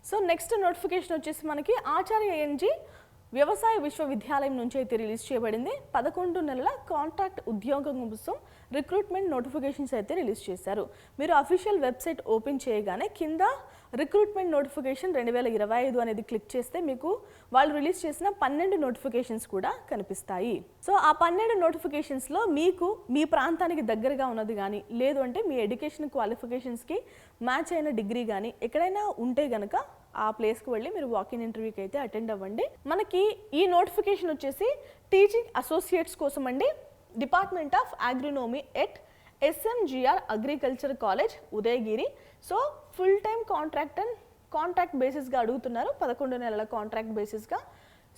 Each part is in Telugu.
సో నెక్స్ట్ నోటిఫికేషన్ వచ్చేసి మనకి ఆచార్య ఎన్జీ వ్యవసాయ విశ్వవిద్యాలయం నుంచి అయితే రిలీజ్ చేయబడింది. 11 నెలల కాంట్రాక్ట్ ఉద్యోగం కోసం రిక్రూట్మెంట్ నోటిఫికేషన్స్ అయితే రిలీజ్ చేశారు. మీరు అఫీషియల్ వెబ్సైట్ ఓపెన్ చేయగానే కింద రిక్రూట్మెంట్ నోటిఫికేషన్ 2025 అనేది క్లిక్ చేస్తే మీకు వాళ్ళు రిలీజ్ చేసిన 12 నోటిఫికేషన్స్ కూడా కనిపిస్తాయి. సో ఆ 12 నోటిఫికేషన్స్లో మీకు మీ ప్రాంతానికి దగ్గరగా ఉన్నది కానీ లేదు అంటే మీ ఎడ్యుకేషన్ క్వాలిఫికేషన్స్కి మ్యాచ్ అయిన డిగ్రీ కానీ ఎక్కడైనా ఉంటే గనక ఆ ప్లేస్కి వెళ్ళి మీరు వాకిన్ ఇంటర్వ్యూకి అయితే అటెండ్ అవ్వండి. మనకి ఈ నోటిఫికేషన్ వచ్చేసి టీచింగ్ అసోసియేట్స్ కోసం అండి. Department of agronomy at SMGR agriculture college Udayagiri. So full time contract బేసిస్గా అడుగుతున్నారు, 11 నెలల కాంట్రాక్ట్ బేసిస్గా.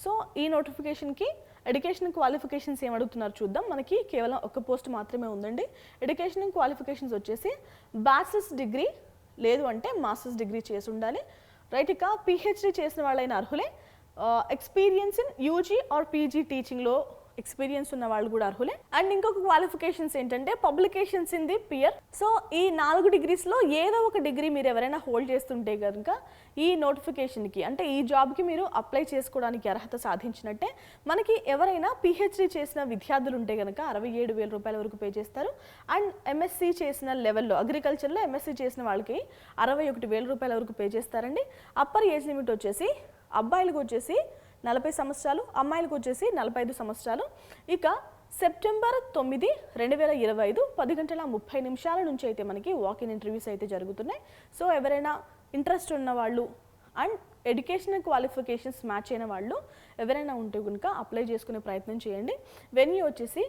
సో ఈ నోటిఫికేషన్కి ఎడ్యుకేషన్ క్వాలిఫికేషన్స్ ఏం అడుగుతున్నారు చూద్దాం. మనకి కేవలం ఒక పోస్ట్ మాత్రమే ఉందండి. ఎడ్యుకేషన్ క్వాలిఫికేషన్స్ వచ్చేసి బ్యాచిలర్స్ డిగ్రీ లేదు అంటే మాస్టర్స్ డిగ్రీ చేసి ఉండాలి. రైట్, ఇక PhD చేసిన వాళ్ళైన అర్హులే. Experience in UG or PG టీచింగ్లో ఎక్స్పీరియన్స్ ఉన్న వాళ్ళు కూడా అర్హులే. అండ్ ఇంకొక క్వాలిఫికేషన్స్ ఏంటంటే publications in the peer. So ఈ 4 డిగ్రీస్లో ఏదో ఒక డిగ్రీ మీరు ఎవరైనా హోల్డ్ చేస్తుంటే కనుక ఈ నోటిఫికేషన్కి అంటే ఈ జాబ్కి మీరు అప్లై చేసుకోవడానికి అర్హత సాధించినట్టే. మనకి ఎవరైనా PhD చేసిన విద్యార్థులు ఉంటే కనుక 67,000 రూపాయల వరకు పే చేస్తారు. అండ్ MSc చేసిన లెవెల్లో అగ్రికల్చర్లో MSc చేసిన వాళ్ళకి 61,000 రూపాయల వరకు పే చేస్తారండి. అప్పర్ ఏజ్ లిమిట్ వచ్చేసి అబ్బాయిలకు వచ్చేసి 40 సంవత్సరాలు, అమ్మాయిలకు వచ్చేసి 45 సంవత్సరాలు. ఇక సెప్టెంబర్ 9, 2025 10:30 నుంచి అయితే మనకి వాకిన్ ఇంటర్వ్యూస్ అయితే జరుగుతున్నాయి. సో ఎవరైనా ఇంట్రెస్ట్ ఉన్న వాళ్ళు అండ్ ఎడ్యుకేషనల్ క్వాలిఫికేషన్స్ మ్యాచ్ అయిన వాళ్ళు ఎవరైనా ఉంటే కనుక అప్లై చేసుకునే ప్రయత్నం చేయండి. వెన్యూ వచ్చేసి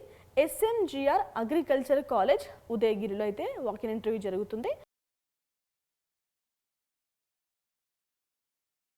SMGR అగ్రికల్చర్ కాలేజ్ ఉదయగిరిలో అయితే వాకిన్ ఇంటర్వ్యూ జరుగుతుంది.